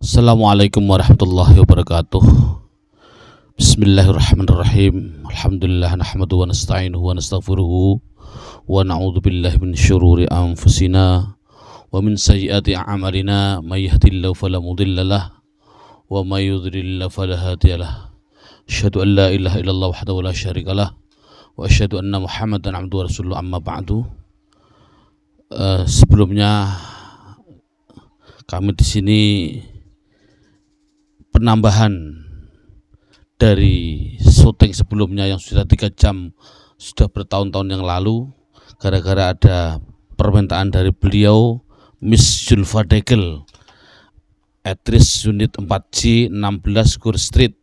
Assalamualaikum warahmatullahi wabarakatuh. Bismillahirrahmanirrahim. Alhamdulillah nahmaduhu wa nasta'inuhu wa nastaghfiruhu wa na'udzu billahi min syururi anfusina wa min sayyiati a'malina may yahdihillahu fala mudilla lahu wa may yudlil fala hadiyalah. Asyhadu an la ilaha illallah wahdahu la syarika lah wa asyhadu anna Muhammadan abduhu wa rasuluhu amma ba'du. Sebelumnya kami di sini penambahan dari syuting sebelumnya yang sudah 3 jam, sudah bertahun-tahun yang lalu, gara-gara ada permintaan dari beliau, Miss Zulfa Degel, aktris unit 4G 16 Gore Street,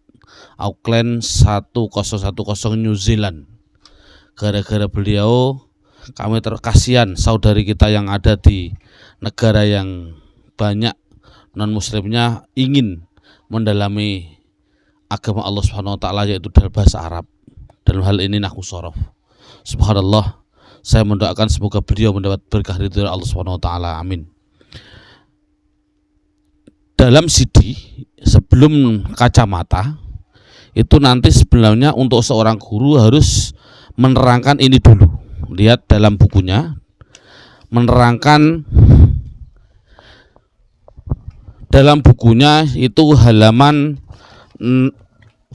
Auckland 1010 New Zealand. Gara-gara beliau kami terkasihan saudari kita yang ada di negara yang banyak non muslimnya ingin mendalami agama Allah Subhanahu wa taala, yaitu dalam bahasa Arab. Dalam hal ini nahwu shorof. Subhanallah, saya mendoakan semoga beliau mendapat berkah ridho Allah Subhanahu wa taala. Amin. Dalam CD sebelum kacamata itu nanti sebenarnya untuk seorang guru harus menerangkan ini dulu. Lihat dalam bukunya, menerangkan dalam bukunya itu halaman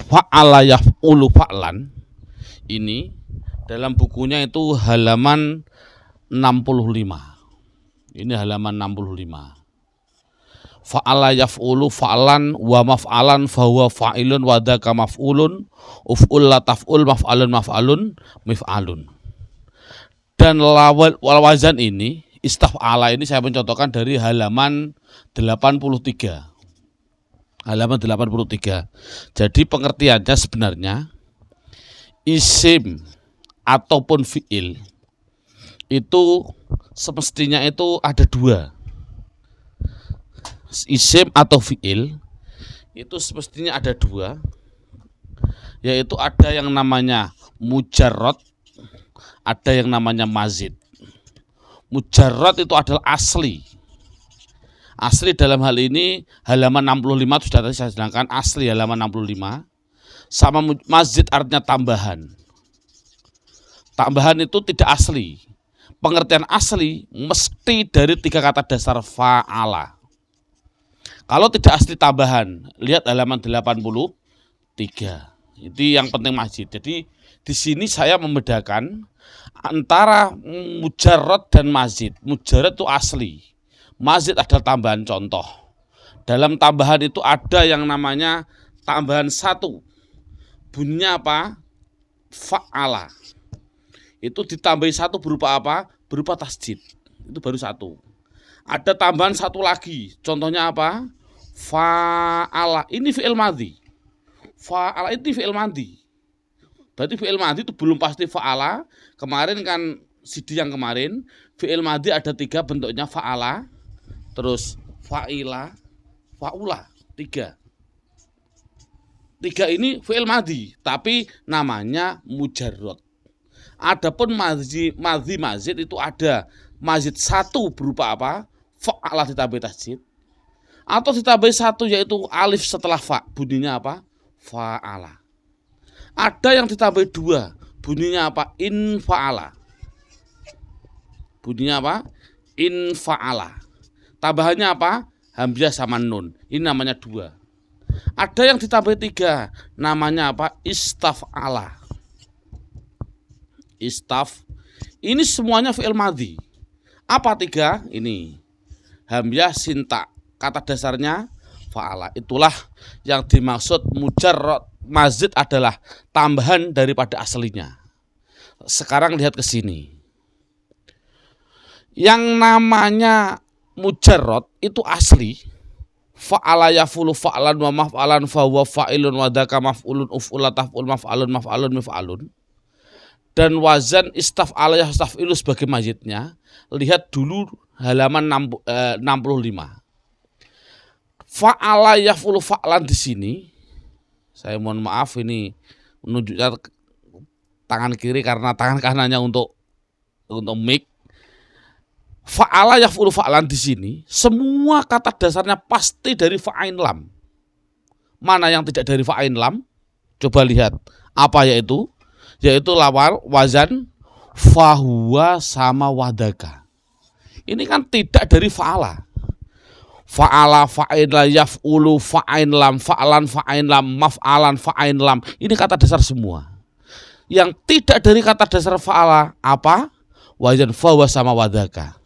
fa'ala yaf'ulu fa'lan. Ini dalam bukunya itu halaman 65. Ini halaman 65. Fa'ala yaf'ulu fa'lan wa maf'alan fahuwa fa'ilun wa dzaka maf'ulun uf'ul la taf'ul maf'alun maf'alun mif'alun. Dan wazan ini istaf'ala ini saya mencontohkan dari halaman 83. Halaman 83. Jadi pengertiannya sebenarnya isim ataupun fi'il itu semestinya itu ada dua. Isim atau fi'il itu semestinya ada dua, yaitu ada yang namanya mujarrad, ada yang namanya mazid. Mujarrad itu adalah asli. Asli dalam hal ini halaman 65 sudah tadi saya sedangkan asli halaman 65. Sama mazid artinya tambahan. Tambahan itu tidak asli. Pengertian asli mesti dari 3 kata dasar fa'ala. Kalau tidak asli tambahan, lihat halaman 83. Itu yang penting mazid. Jadi di sini saya membedakan antara mujarrad dan mazid. Mujarrad itu asli, mazid adalah tambahan. Contoh, dalam tambahan itu ada yang namanya tambahan 1. Bunyinya apa? Fa'ala. Itu ditambahi 1 berupa apa? Berupa tasjid. Itu baru 1. Ada tambahan 1 lagi. Contohnya apa? Fa'ala. Ini fi'il madhi. Fa'ala itu fi'il madhi. Berarti fi'il madhi itu belum pasti fa'ala. Kemarin kan CD yang kemarin fi'il madhi ada 3 bentuknya, fa'ala, terus fa'ila, fa'ula. 3 ini fi'il madhi, tapi namanya mujarrad. Adapun mazid itu ada mazid 1 berupa apa? Fa'ala ditambahi tasjid, atau ditambahi 1 yaitu alif setelah fa, bunyinya apa? Fa'ala. Ada yang ditambahi 2, bunyinya apa? In fa'ala. Bunyinya apa? In fa'ala. Tambahannya apa? Hamzah sama nun. Ini namanya 2. Ada yang ditambahi 3, namanya apa? Istaf'ala. Istaf. Ini semuanya fi'il madhi. Apa 3? Ini hamzah sinta. Kata dasarnya fa'ala. Itulah yang dimaksud mujarrad. Mazid adalah tambahan daripada aslinya. Sekarang lihat ke sini. Yang namanya mujarrad itu asli. Fa'ala yafulu fa'lan wa maf'alan fa huwa fa'ilun wa dzaka maf'ulun uf'ula taf'ul maf'alun maf'alun mif'alun. Dan wazan istaf'ala yastaf'ilu sebagai mazidnya. Lihat dulu halaman 65. Fa'ala yafulu fa'lan di sini. Saya mohon maaf ini menunjukkan tangan kiri karena tangan kanannya untuk mic. Fa'ala yaf'ulu fa'lan di sini semua kata dasarnya pasti dari fa'ain lam. Mana yang tidak dari fa'ain lam? Coba lihat. Apa yaitu? Yaitu lawar, wazan, fahuwa sama wadaka. Ini kan tidak dari fa'ala. Fa'ala, fa'in la, yaf'ulu, fa'ain lam, fa'alan, fa'ain lam, maf'alan, fa'ain lam. Ini kata dasar semua. Yang tidak dari kata dasar fa'ala apa? Wazan, fahuwa sama wadaka.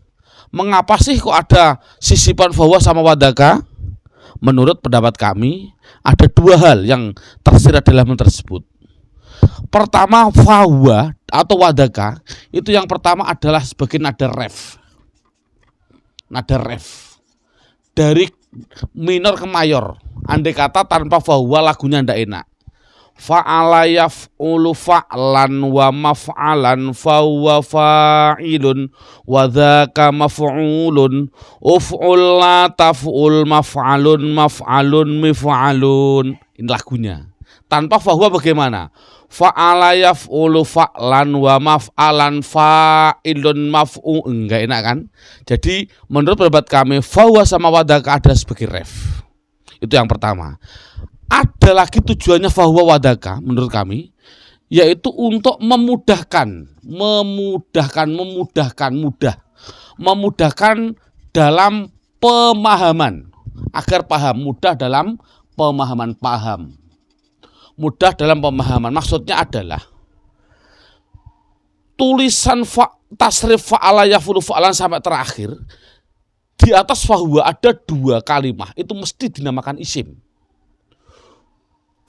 Mengapa sih kok ada sisipan fahuwa sama wadaka? Menurut pendapat kami ada dua hal yang tersirat dalam tersebut. Pertama, fahuwa atau wadaka itu yang pertama adalah sebagai nada ref. Nada ref dari minor ke mayor. Andai kata tanpa fahuwa lagunya ndak enak. Fa'ala yaf'ulu fa'lan wa maf'alan fahuwa fa'ilun wa dzaka maf'ulun uf'ul la taf'ul maf'alun maf'alun mif'alun. Ini lagunya. Tanpa fahuwa bagaimana? Fa'ala yaf'ulu fa'lan wa maf'alan fa'ilun maf'u. Enggak enak kan? Jadi menurut pendapat kami fahuwa sama wadaka ada sebagai ref. Itu yang pertama. Ada lagi tujuannya fahuwa wadaka menurut kami, yaitu untuk memudahkan dalam pemahaman, agar paham, mudah dalam pemahaman, mudah dalam pemahaman. Maksudnya adalah tulisan tasrif fa'ala yaf'ulu fa'lan sampai terakhir di atas fahuwa ada dua kalimah, itu mesti dinamakan isim.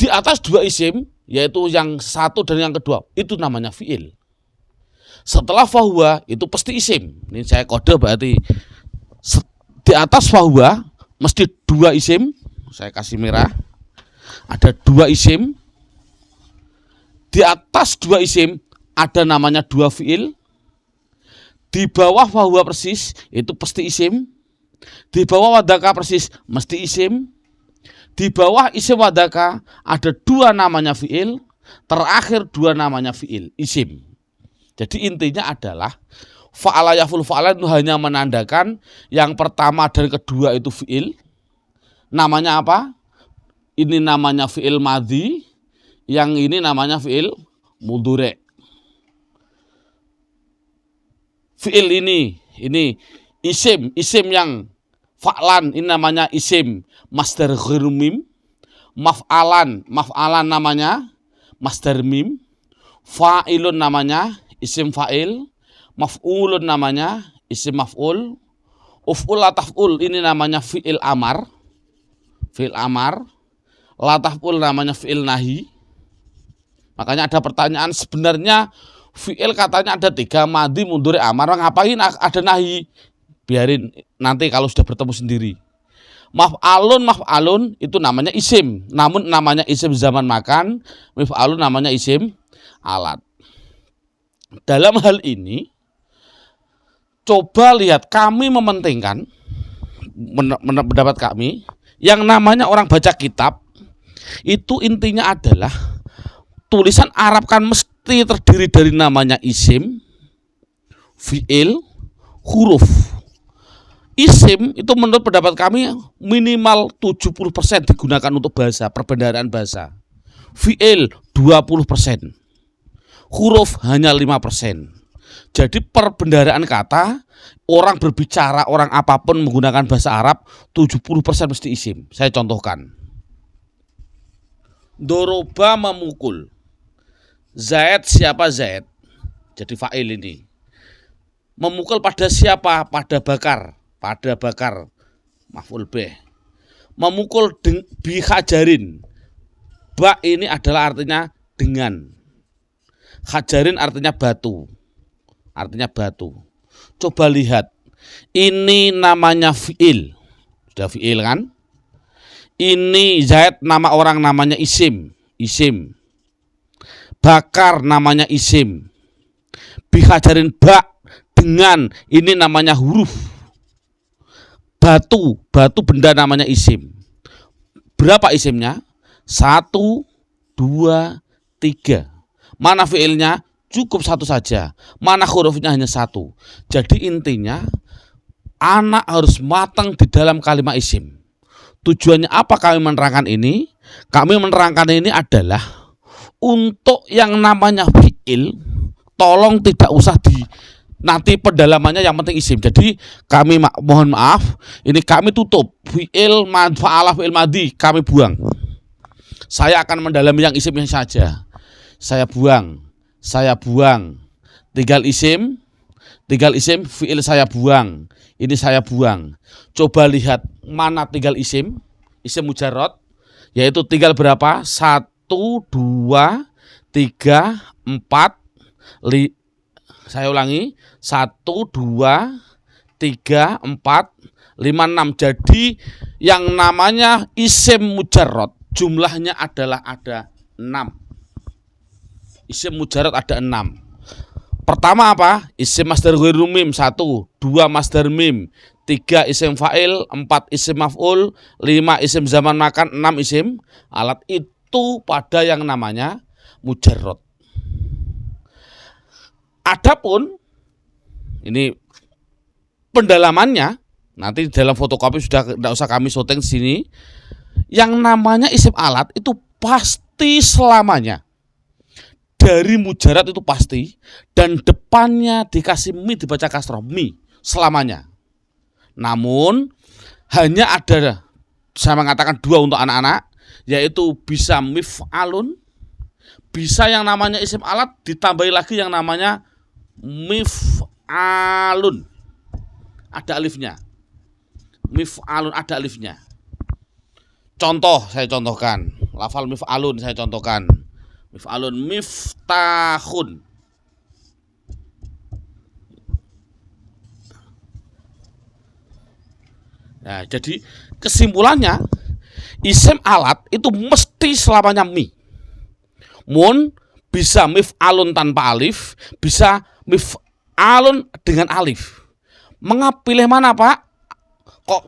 Di atas dua isim, yaitu yang satu dan yang kedua, itu namanya fi'il. Setelah fahuwa itu pasti isim. Ini saya kode berarti di atas fahuwa mesti dua isim. Saya kasih merah. Ada dua isim. Di atas dua isim ada namanya dua fi'il. Di bawah fahuwa persis itu pasti isim. Di bawah wadaka persis mesti isim. Di bawah isim wadaka ada dua namanya fi'il, terakhir dua namanya fi'il, isim. Jadi intinya adalah fa'ala yaf'ulu fa'lan itu hanya menandakan yang pertama dan kedua itu fi'il. Namanya apa? Ini namanya fi'il madhi, yang ini namanya fi'il mudhari'. Fi'il ini isim yang fa'lan ini namanya isim masdar ghairu mim. Maf'alan namanya masdar mim. Fa'ilun namanya isim fa'il. Maf'ulun namanya isim maf'ul. Uf'ul la taf'ul ini namanya fi'il amar. Fi'il amar. La taf'ul namanya fi'il nahi. Makanya ada pertanyaan, sebenarnya fi'il katanya ada tiga, madhi, mudhari, amar. Ngapain ada nahi? Biarin nanti kalau sudah bertemu sendiri. Maf'alun itu namanya isim, namun namanya isim zaman makan. Maf'alun namanya isim alat. Dalam hal ini coba lihat, kami mementingkan pendapat kami yang namanya orang baca kitab itu intinya adalah tulisan Arab kan mesti terdiri dari namanya isim, fi'il, huruf. Isim itu menurut pendapat kami minimal 70% digunakan untuk bahasa, perbendaharaan bahasa. Fi'il 20%. Huruf hanya 5%. Jadi perbendaharaan kata, orang berbicara, orang apapun menggunakan bahasa Arab 70% mesti isim. Saya contohkan. Doroba memukul. Zaid, siapa Zaid? Jadi fa'il ini. Memukul pada siapa? Pada bakar. Pada bakar, maf'ul bih. Memukul bi hajarin. Ba ini adalah artinya dengan. Hajarin artinya batu. Artinya batu. Coba lihat. Ini namanya fi'il. Sudah fi'il kan? Ini Zaid nama orang namanya isim. Isim. Bakar namanya isim. Bi hajarin ba dengan, ini namanya huruf. Batu benda namanya isim. Berapa isimnya? 1, 2, 3. Mana fiilnya? Cukup satu saja. Mana hurufnya? Hanya satu. Jadi intinya anak harus matang di dalam kalimat isim. Tujuannya apa kami menerangkan ini? Kami menerangkan ini adalah untuk yang namanya fi'il, tolong tidak usah nanti pendalamannya, yang penting isim. Jadi kami mohon maaf, ini kami tutup fi'il fa'ala fi'il madhi, kami buang. Saya akan mendalami yang isimnya saja. Saya buang. Tinggal isim fi'il saya buang. Ini saya buang. Coba lihat mana tinggal isim mujarrad, yaitu tinggal berapa? 1, 2, 3, 4, saya ulangi, 1, 2, 3, 4, 5, 6. Jadi yang namanya isim mujarrad jumlahnya adalah ada 6. Isim mujarrad ada 6. Pertama apa? Isim masdar ghairu mim 1, 2 masdar mim, 3 isim fa'il, 4 isim maf'ul, 5 isim zaman makan, 6 isim alat. Itu pada yang namanya mujarrad. Adapun ini pendalamannya nanti dalam fotokopi sudah tidak usah kami syuting di sini. Yang namanya isim alat itu pasti selamanya dari mujarrad, itu pasti, dan depannya dikasih mi, dibaca kasroh, mi selamanya. Namun hanya ada, saya mengatakan 2 untuk anak-anak, yaitu bisa mif'alun, bisa yang namanya isim alat ditambahi lagi yang namanya mif'alun, ada alifnya. Mif'alun ada alifnya. Contoh, saya contohkan. Lafal mif'alun saya contohkan. Mif'alun miftahun. Nah, jadi kesimpulannya isim alat itu mesti selamanya mi. Mun bisa mif'alun tanpa alif, bisa mif'alun dengan alif. Mengapa pilih mana, Pak? Kok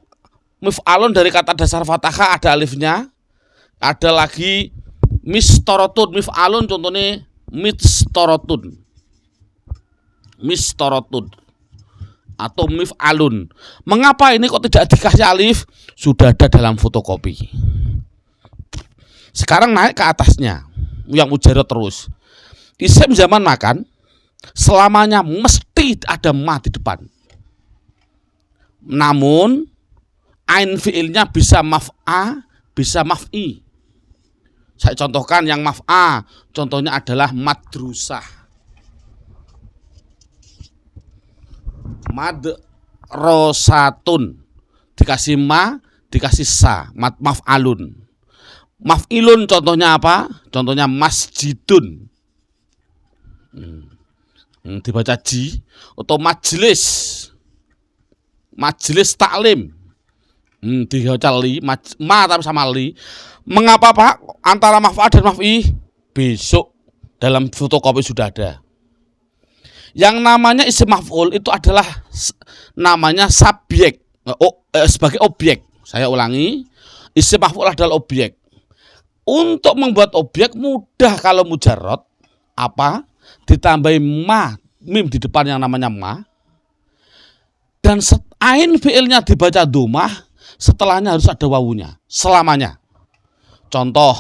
mif'alun dari kata dasar fathah ada alifnya? Ada lagi mistorotun, mif'alun contohnya mistorotun atau mif'alun. Mengapa ini kok tidak dikasih alif? Sudah ada dalam fotokopi. Sekarang naik ke atasnya yang mujarrad terus. Isim zaman makan selamanya mesti ada ma di depan. Namun ain fi'ilnya bisa maf'a, bisa maf'i. Saya contohkan yang maf'a, contohnya adalah madrusah, madrosatun, dikasih ma, dikasih sa, maf'alun. Maf'ilun contohnya apa? Contohnya masjidun, dibaca ji, atau majlis, majlis taklim, dibaca li, ma tapi sama li. Mengapa, Pak, antara maf'al dan maf'i? Besok dalam fotokopi sudah ada. Yang namanya isim maf'ul itu adalah namanya subjek, sebagai objek. Saya ulangi, isim maf'ul adalah objek. Untuk membuat objek mudah kalau mujarrad, apa? Ditambahi ma, mim di depan yang namanya ma, dan ain fi'ilnya dibaca domah, setelahnya harus ada wawunya selamanya. Contoh,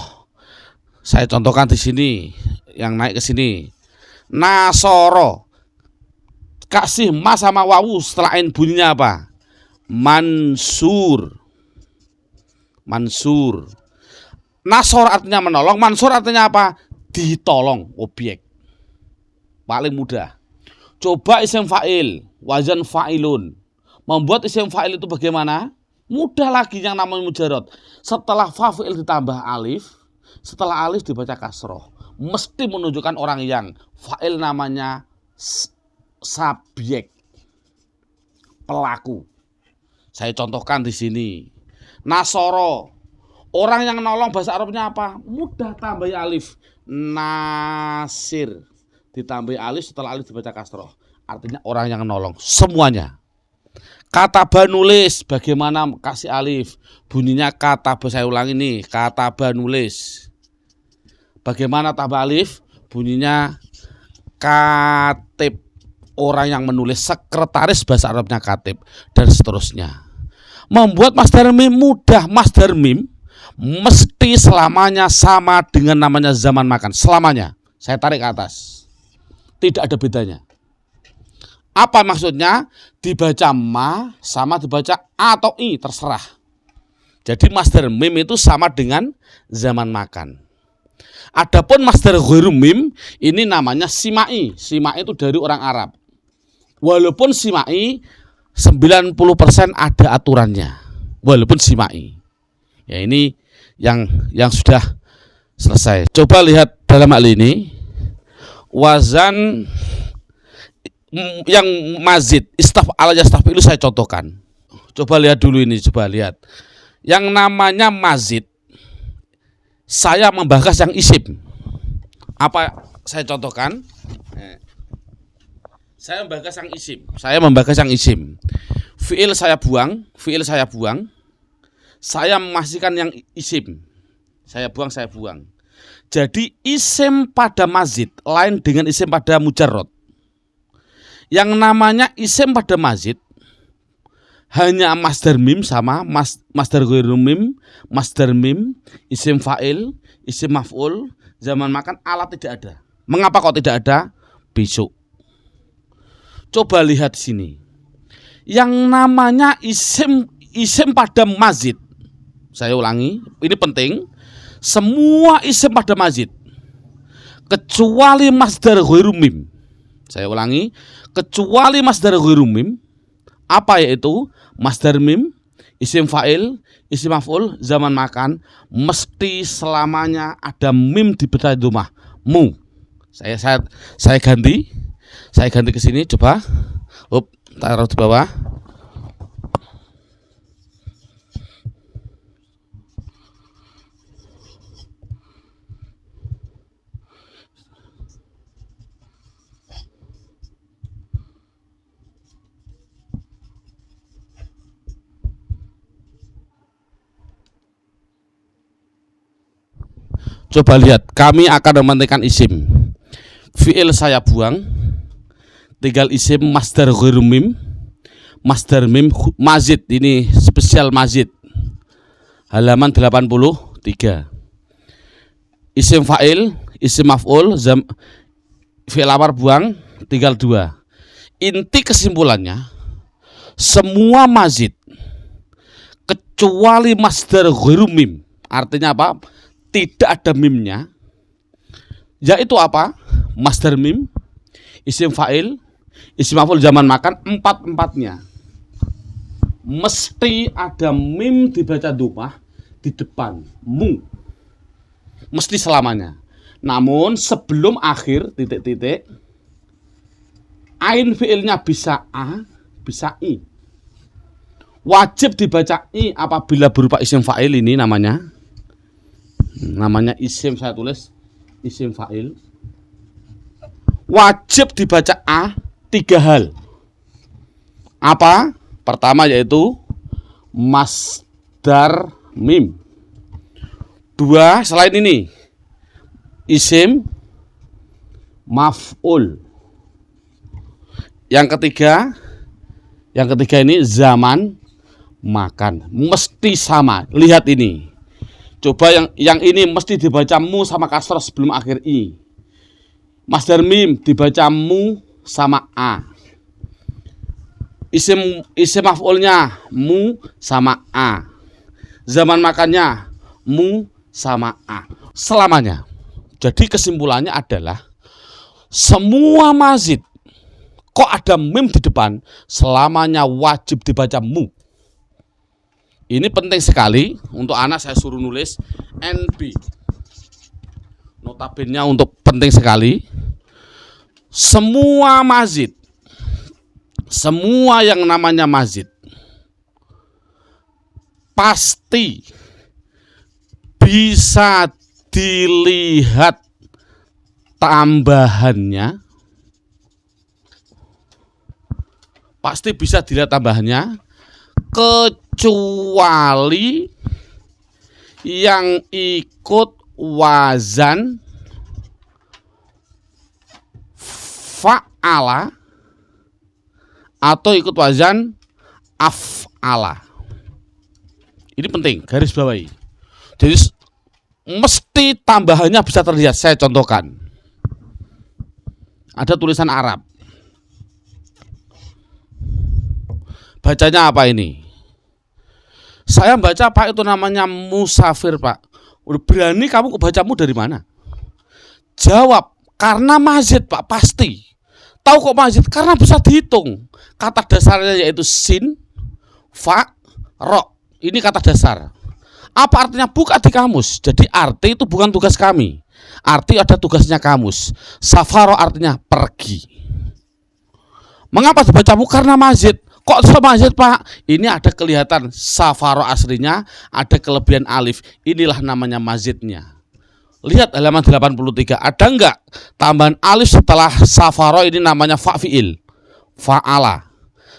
saya contohkan di sini, yang naik ke sini. Nasoro, kasih ma sama wawu, setelah ain bunyinya apa? Mansur. Mansur. Nasor artinya menolong, mansur artinya apa? Ditolong, objek. Paling mudah. Coba isim fa'il, wazan fa'ilun. Membuat isim fa'il itu bagaimana? Mudah lagi yang namanya mujarrad. Setelah fa'il ditambah alif, setelah alif dibaca kasroh, mesti menunjukkan orang yang fa'il namanya subjek, pelaku. Saya contohkan di sini. Nasoro, orang yang nolong, bahasa Arabnya apa? Mudah, tambah alif. Nasir, ditambah alif, setelah alif dibaca kasroh, artinya orang yang nolong semuanya. Kataba nulis, bagaimana kasih alif? Bunyinya kataba, saya ulangi nih, kataba nulis. Bagaimana tambah alif? Bunyinya katib. orang yang menulis, sekretaris bahasa Arabnya katib, dan seterusnya. Membuat masdar mim mudah. Masdar mim mesti selamanya sama dengan namanya zaman makan. Selamanya. Saya tarik ke atas. Tidak ada bedanya. Apa maksudnya? Dibaca ma sama dibaca a atau i, terserah. Jadi masdar mim itu sama dengan zaman makan. Adapun masdar ghairu mim ini namanya simai. Simai itu dari orang Arab. Walaupun simai 90% ada aturannya. Walaupun simai. Ya ini yang sudah selesai. Coba lihat dalam hal ini wazan yang mazid, istaf'ala yastaf'ilu saya contohkan. Coba lihat dulu ini, coba lihat. Yang namanya mazid, saya membahas yang isim. Apa saya contohkan? Saya membahas yang isim. Saya membahas yang isim. Fi'il saya buang, fi'il saya buang. Saya memasihkan yang isim. Saya buang, saya buang. Jadi isim pada mazid lain dengan isim pada mujarrad. Yang namanya isim pada mazid hanya masdar mim sama masdar ghairu mim, masdar mim, isim fa'il, isim maf'ul, zaman makan, alat tidak ada. Mengapa kok tidak ada? Besok. Coba lihat sini. Yang namanya isim pada mazid. Saya ulangi, ini penting. Semua isim pada mazid kecuali masdar ghairu mim. Saya ulangi, kecuali masdar ghairu mim. Apa yaitu? Masdar mim, isim fa'il, isim maf'ul, zaman makan, mesti selamanya ada mim di bawah domah. Mu. Saya ganti. Saya ganti ke sini, coba. Taruh di bawah. Coba lihat, kami akan mementingkan isim. Fi'il saya buang, tinggal isim masdar ghairu mim. Masdar mim mazid, ini spesial mazid. Halaman 83. Isim fa'il, isim maf'ul, fi'il amar buang, tinggal 2. Inti kesimpulannya, semua mazid kecuali masdar ghairu mim. Artinya apa? Tidak ada mimnya, yaitu apa? Masdar mim, isim fa'il, isim maf'ul, zaman makan, empat-empatnya mesti ada mim dibaca domah di depan, mu, mesti selamanya. Namun sebelum akhir titik-titik, ain fi'ilnya bisa a, bisa i. Wajib dibaca i apabila berupa isim fa'il, ini namanya isim, saya tulis isim fa'il. Wajib dibaca a 3 hal. Apa? Pertama yaitu masdar mim. 2, selain ini isim maf'ul. Yang ketiga ini zaman makan. Mesti sama. Lihat ini. Coba yang ini mesti dibaca mu sama kasroh sebelum akhir i. Masdar mim dibaca mu sama a. Isim maf'ulnya mu sama a. Zaman makannya mu sama a. Selamanya. Jadi kesimpulannya adalah semua mazid kok ada mim di depan, selamanya wajib dibaca mu. Ini penting sekali untuk anak, saya suruh nulis NB. Notabene untuk penting sekali. Semua mazid, semua yang namanya mazid pasti bisa dilihat tambahannya. Pasti bisa dilihat tambahannya, kecuali yang ikut wazan fa'ala atau ikut wazan af'ala. Ini penting, garis bawahi. Jadi mesti tambahannya bisa terlihat. Saya contohkan. Ada tulisan Arab. Bacanya apa ini? Saya baca Pak, itu namanya musafir Pak. Udah berani kamu bacamu dari mana? Jawab, karena mazid Pak, pasti. Tahu kok mazid? Karena bisa dihitung. Kata dasarnya yaitu sin, fa, ro. Ini kata dasar. Apa artinya? Buka di kamus. Jadi arti itu bukan tugas kami. Arti ada tugasnya kamus. Safaro artinya pergi. Mengapa dibacamu? Karena mazid. Kok semazid Pak? Ini ada kelihatan safaro aslinya, ada kelebihan alif. Inilah namanya mazidnya. Lihat halaman 83. Ada enggak tambahan alif setelah safaro? Ini namanya fa'fi'il, fa'ala.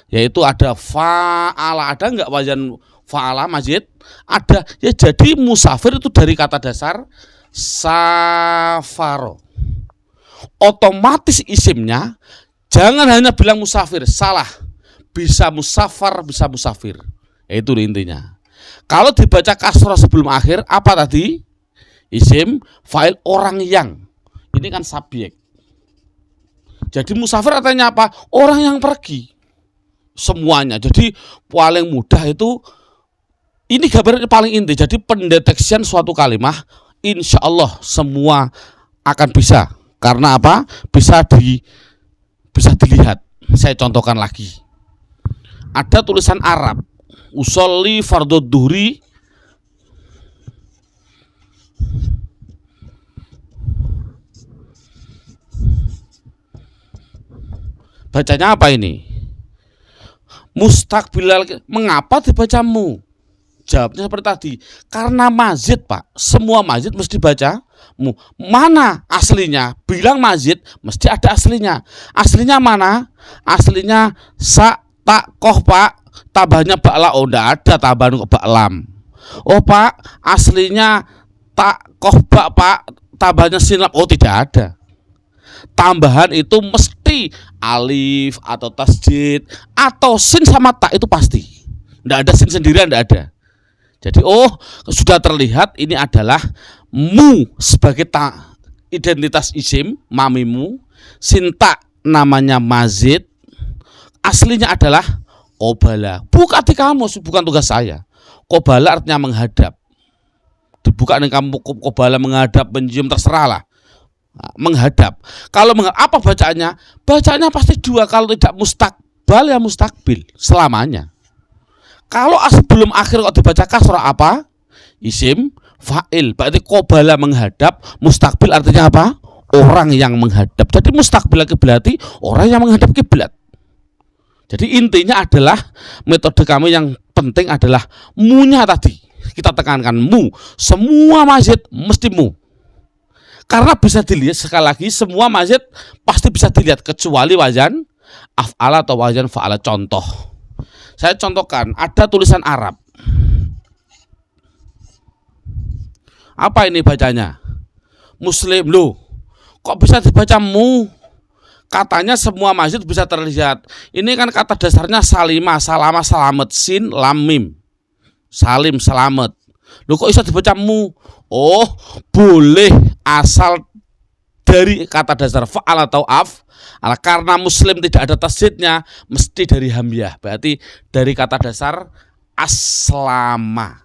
Yaitu ada fa'ala. Ada enggak wazan fa'ala mazid? Ada. Ya, jadi musafir itu dari kata dasar safaro. Otomatis isimnya jangan hanya bilang musafir, salah. Bisa musafar, bisa musafir. Itu intinya. Kalau dibaca kasroh sebelum akhir, apa tadi? Isim, fa'il, orang yang. Ini kan subjek. Jadi musafir artinya apa? Orang yang pergi. Semuanya. Jadi paling mudah itu, ini gambarnya paling inti. Jadi pendeteksian suatu kalimah, insya Allah semua akan bisa. Karena apa? Bisa dilihat. Saya contohkan lagi. Ada tulisan Arab, usolli fardhu dhuhri, bacanya apa ini? Mustaqbilal. Mengapa dibacamu? Jawabnya seperti tadi, karena mazid Pak. Semua mazid mesti baca mu. Mana aslinya? Bilang mazid mesti ada aslinya. Aslinya mana? Aslinya sa, tak, koh Pak, tambahnya bakla. Oh, enggak ada tambahan kok baklam. Oh Pak, aslinya tak, koh bak Pak, tambahnya sinlap. Oh, tidak ada. Tambahan itu mesti alif atau tasjid atau sin sama tak, itu pasti. Enggak ada sin sendirian, enggak ada. Jadi sudah terlihat ini adalah mu sebagai identitas isim, mamimu. Sin tak namanya mazid. Aslinya adalah qobala. Buka di kamus, bukan tugas saya. Qobala artinya menghadap. Dibuka nih kamu, qobala menghadap, menjium, terserahlah. Menghadap. Kalau apa bacaannya? Bacaannya pasti dua. Kalau tidak mustaqbal ya mustaqbil selamanya. Kalau sebelum akhir kok dibaca kasrah apa? Isim, fa'il. Berarti qobala menghadap, mustaqbil artinya apa? Orang yang menghadap. Jadi mustaqbil berarti orang yang menghadap kiblat. Jadi intinya adalah metode kami yang penting adalah mu-nya tadi. Kita tekankan mu. Semua mazid mesti mu. Karena bisa dilihat sekali lagi, semua mazid pasti bisa dilihat kecuali wazan af'ala atau wazan fa'ala. Contoh. Saya contohkan, ada tulisan Arab. Apa ini bacanya? Muslim. Loh, kok bisa dibaca mu? Katanya semua mazid bisa terlihat. Ini kan kata dasarnya salimah, salama, selamat, sin, lam, mim. Salim, selamat. Loh, kok bisa dibaca mu? Oh, boleh asal dari kata dasar fa'al atau af. Karena muslim tidak ada tasjidnya, mesti dari hamyah. Berarti dari kata dasar aslama.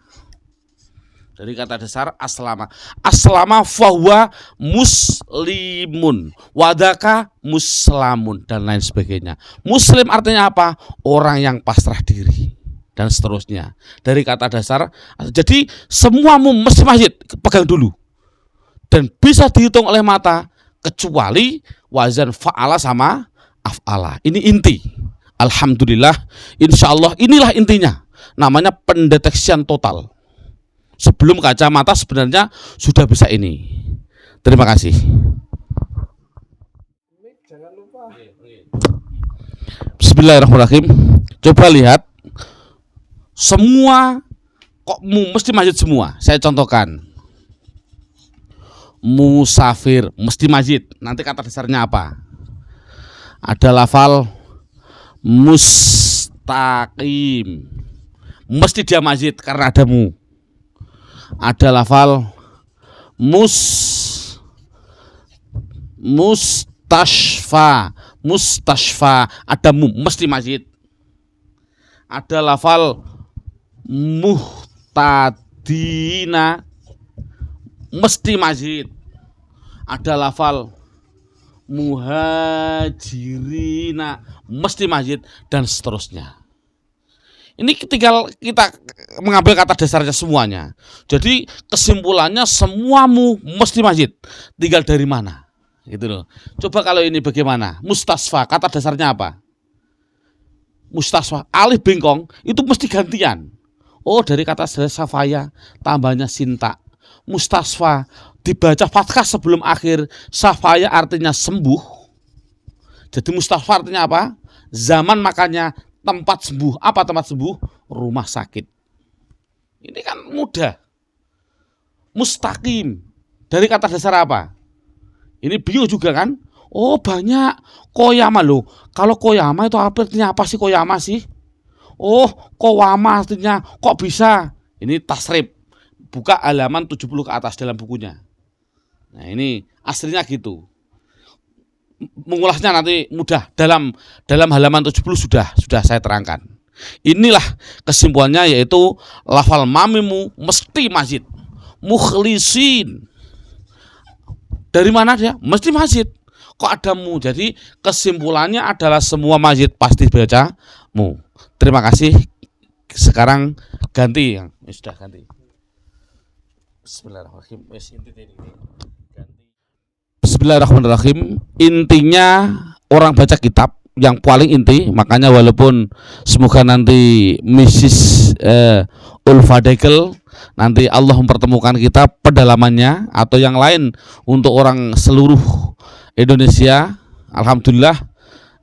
Dari kata dasar aslama. Aslama fahuwa muslimun, wadaka muslamun, dan lain sebagainya. Muslim artinya apa? Orang yang pasrah diri, dan seterusnya. Dari kata dasar. Jadi semua mesti masjid pegang dulu. Dan bisa dihitung oleh mata kecuali wazan fa'ala sama af'ala. Ini inti. Alhamdulillah, insya Allah inilah intinya. Namanya pendeteksian total. Sebelum kacamata sebenarnya sudah bisa ini. Terima kasih. Bismillahirrahmanirrahim. Coba lihat. Semua kok mesti masjid semua. Saya contohkan. Musafir mesti masjid. Nanti kata dasarnya apa? Ada lafal mustaqim. Mesti dia mazid karena ada mu. Ada lafal mustashfa, ada mu, mesti mazid. Ada lafal muhtadina, mesti mazid. Ada lafal muhajirina, mesti mazid, dan seterusnya. Ini tinggal kita mengambil kata dasarnya semuanya. Jadi kesimpulannya semuamu mesti mazid. Tinggal dari mana? Gitu loh. Coba kalau ini bagaimana? Mustasfa, kata dasarnya apa? Mustasfa, alif bengkong itu mesti gantian. Oh, dari kata safaya tambahnya sinta. Mustasfa dibaca fathah sebelum akhir. Safaya artinya sembuh. Jadi mustasfa artinya apa? Zaman makanya tempat sembuh. Apa tempat sembuh? Rumah sakit. Ini kan mudah. Mustaqim dari kata dasar apa? Ini bio juga kan? Oh, banyak. Koyama loh. Kalau koyama itu artinya apa sih koyama sih? Oh, kowama artinya kok bisa? Ini tasrif. Buka halaman 70 ke atas dalam bukunya. Nah, ini aslinya gitu. Mengulasnya nanti mudah, dalam halaman 70 sudah saya terangkan. Inilah kesimpulannya, yaitu lafal mamimu mesti mazid. Mukhlisin, dari mana dia? Mesti mazid. Kok ada mu? Jadi kesimpulannya adalah semua mazid pasti baca mu. Terima kasih. Sekarang ganti yang sudah ganti. Bismillahirrahmanirrahim. Bismillahirrahmanirrahim. Intinya orang baca kitab yang paling inti, makanya walaupun semoga nanti Mrs. Ulfadekel nanti Allah mempertemukan kita pedalamannya atau yang lain untuk orang seluruh Indonesia. Alhamdulillah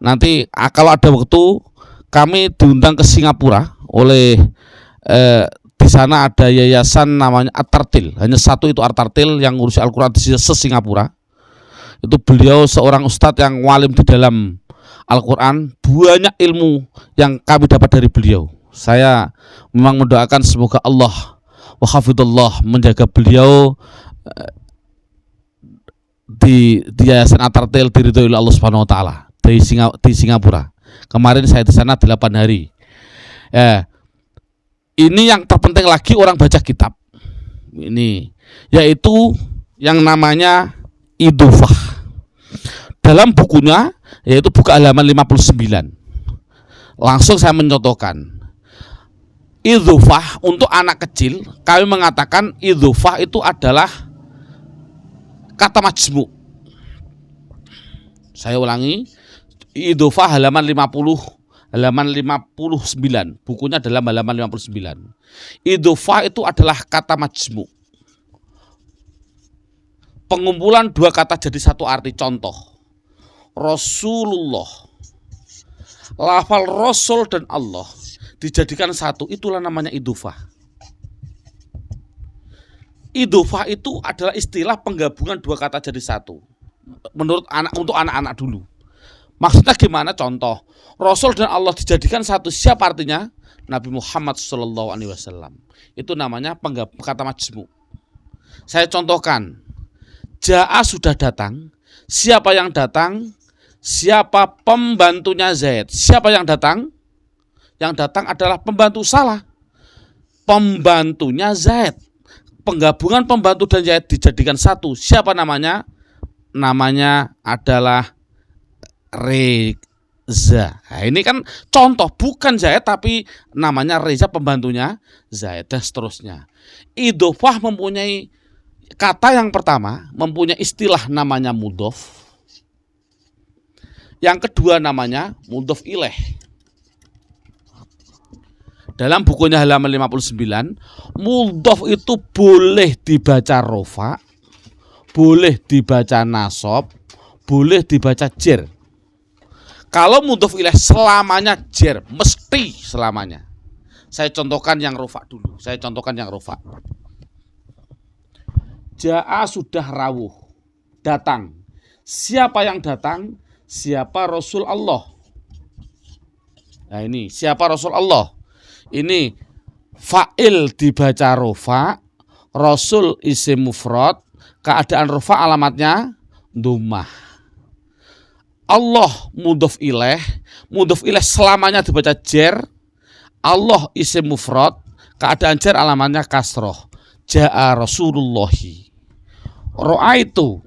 nanti kalau ada waktu kami diundang ke Singapura oleh di sana ada yayasan namanya At-Tartil. Hanya satu itu At-Tartil yang ngurusi Al-Quran di Singapura. Itu beliau seorang ustadz yang walim di dalam Al-Quran. Banyak ilmu yang kami dapat dari beliau. Saya memang mendoakan semoga Allah wa hafidhullah menjaga beliau di yayasan At-Tartil diridhoi oleh Allah Subhanahu wa taala di Singapura. Kemarin saya di sana 8 hari. Ini yang terpenting lagi orang baca kitab. Ini yaitu yang namanya idhofah. Dalam bukunya yaitu buku halaman 59. Langsung saya mencontohkan. Idhofah untuk anak kecil, kami mengatakan idhofah itu adalah kata majmu. Saya ulangi. Idhofah halaman 59. Bukunya dalam halaman 59. Idhofah itu adalah kata majmu. Pengumpulan dua kata jadi satu arti. Contoh, Rasulullah, lafal Rasul dan Allah dijadikan satu, itulah namanya idhofah. Idhofah itu adalah istilah penggabungan dua kata jadi satu. Untuk anak-anak dulu. Maksudnya gimana? Contoh, Rasul dan Allah dijadikan satu. Siapa artinya? Nabi Muhammad SAW. Itu namanya kata majmu. Saya contohkan. Ja'a sudah datang. Siapa yang datang? Siapa pembantunya Zaid? Siapa yang datang? Yang datang adalah pembantu. Salah. Pembantunya Zaid. Penggabungan pembantu dan Zaid dijadikan satu. Siapa namanya? Namanya adalah Reza. Nah, ini kan contoh, bukan Zaid tapi namanya Reza, pembantunya Zaid, dan seterusnya. Idhofah mempunyai kata yang pertama, mempunyai istilah namanya mudhof. Yang kedua namanya mudhof ilaih. Dalam bukunya halaman 59, mudhof itu boleh dibaca rofa, boleh dibaca nasab, boleh dibaca jer. Kalau mudhof ilaih selamanya jer, mesti selamanya. Saya contohkan yang rofa dulu. Ja'a sudah rawuh, datang. Siapa yang datang? Siapa Rasul Allah? Nah ini siapa Rasulullah? Ini fa'il dibaca rofa, Rasul isim mufrad, keadaan rofa alamatnya dhammah. Allah mudhof ilaih selamanya dibaca jer. Allah isim mufrad, keadaan jer alamatnya kasroh. Ja'a Rasulullahi. Ro'aitu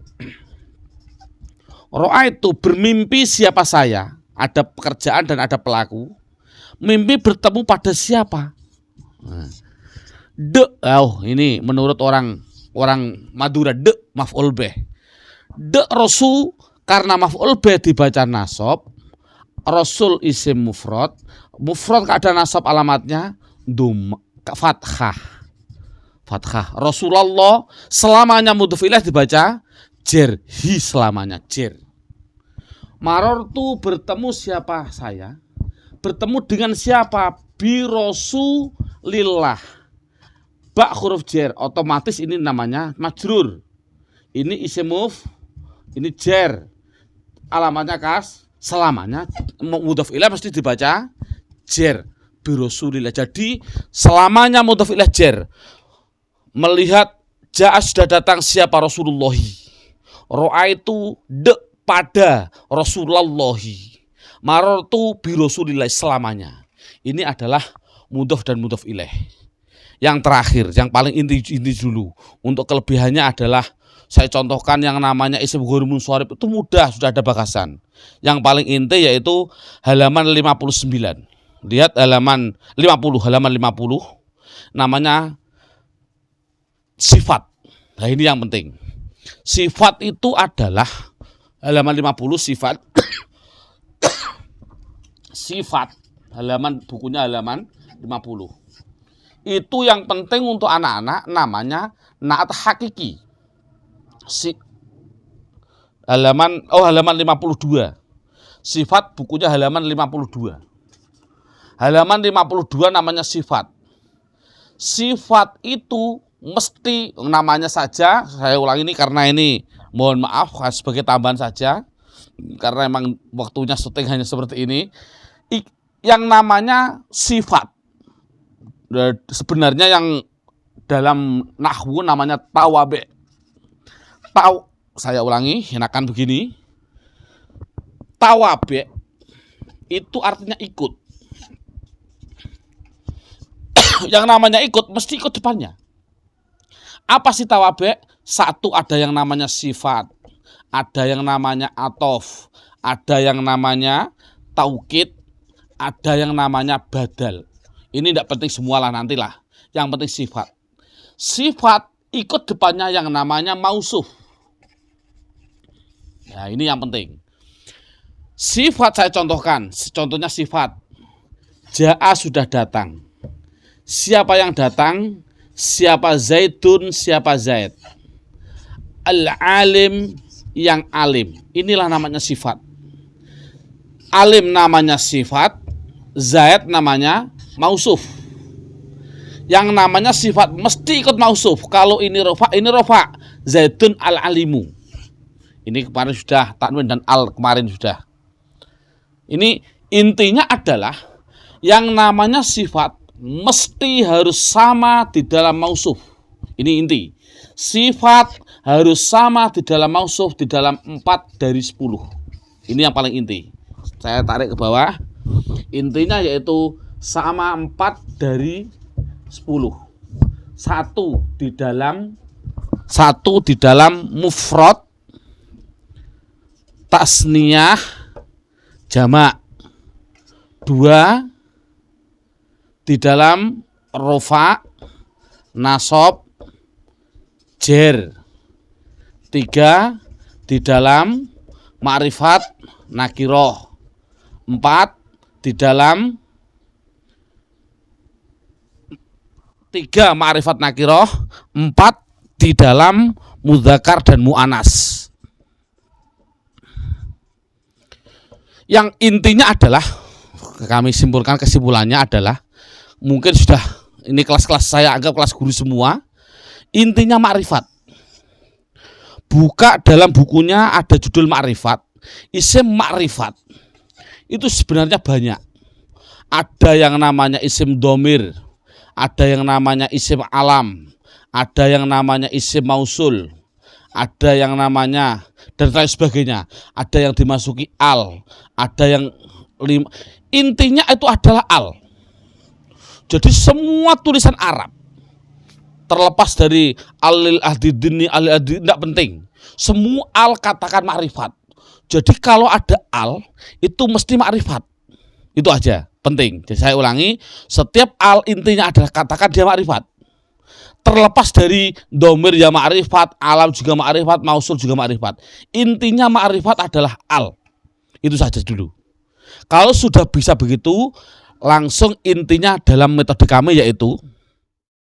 bermimpi siapa saya. Ada pekerjaan dan ada pelaku. Mimpi bertemu pada siapa? Ini menurut orang Madura maf'ul bih. Rasul karena maf'ul bih dibaca nasab. Rasul isim mufrad keadaan nasab alamatnya fathah. Rasulullah selamanya mudhof ilaih dibaca jer, hi selamanya jer. Marortu bertemu siapa saya? Bertemu dengan siapa? Bi Rasulillah. Ba huruf jer, otomatis ini namanya majrur. Ini isim ini jer. Alamatnya selamanya mudhof ilaih mesti dibaca jer. Bi Rasulillah. Jadi selamanya mudhof ilaih jer. Melihat ja'a sudah datang siapa Rasulullahi. Ro'aitu pada Rasulullahi. Marortu bi Rasulillah selamanya. Ini adalah mudhof dan mudhof ilaih. Yang terakhir, yang paling inti dulu. Untuk kelebihannya adalah saya contohkan yang namanya isim ghairul munsharif itu mudah, sudah ada bakasan. Yang paling inti yaitu halaman 59. Lihat halaman 50 namanya sifat. Nah ini yang penting. Sifat itu adalah halaman 50 sifat. Sifat halaman bukunya halaman 50. Itu yang penting untuk anak-anak namanya naat hakiki. Halaman 52. Sifat bukunya halaman 52. Halaman 52 namanya sifat. Sifat itu mesti namanya saja, saya ulangi ini karena ini mohon maaf sebagai tambahan saja karena emang waktunya syuting hanya seperti ini. Yang namanya sifat sebenarnya yang dalam nahwu namanya tawabe. Saya ulangi, enakan begini. Tawabe itu artinya ikut. Yang namanya ikut mesti ikut depannya. Apa sih tawabe? Satu, ada yang namanya sifat, ada yang namanya atof, ada yang namanya taukid, ada yang namanya badal. Ini tidak penting semualah nantilah. Yang penting sifat. Sifat ikut depannya yang namanya mausuf. Ya ini yang penting. Sifat saya contohkan. Contohnya sifat. Ja'a sudah datang. Siapa yang datang? Siapa Zaidun, siapa Zaid. Al-alim yang alim. Inilah namanya sifat. Alim namanya sifat, Zaid namanya mausuf. Yang namanya sifat mesti ikut mausuf. Kalau ini rofa, Zaidun al-alimu. Ini kemarin sudah, tanwin dan al kemarin sudah. Ini intinya adalah yang namanya sifat mesti harus sama di dalam mausuf. Ini inti. Sifat harus sama di dalam mausuf di dalam 4 dari 10. Ini yang paling inti. Saya tarik ke bawah. Intinya yaitu sama 4 dari 10. Satu di dalam mufrad, tasniyah, jamak. 2 di dalam rofa, nasab, jer. 3 di dalam ma'rifat, nakiroh. 4 di dalam 3 ma'rifat nakiroh, 4 di dalam mudzakkar dan mu'anas. Yang intinya adalah, kami simpulkan kesimpulannya adalah, mungkin sudah ini kelas-kelas saya anggap kelas guru semua. Intinya makrifat. Buka dalam bukunya ada judul makrifat, isim makrifat. Itu sebenarnya banyak. Ada yang namanya isim domir, ada yang namanya isim alam, ada yang namanya isim mausul, ada yang namanya dan lain sebagainya. Ada yang dimasuki al, ada yang intinya itu adalah al. Jadi semua tulisan Arab, terlepas dari alil ahdidini, alil ahdidini, tidak penting. Semua al katakan makrifat. Jadi kalau ada al, itu mesti makrifat. Itu aja, penting. Jadi saya ulangi, setiap al intinya adalah katakan dia makrifat. Terlepas dari domir ya makrifat, alam juga makrifat, mausul juga makrifat. Intinya makrifat adalah al. Itu saja dulu. Kalau sudah bisa begitu, langsung intinya dalam metode kami yaitu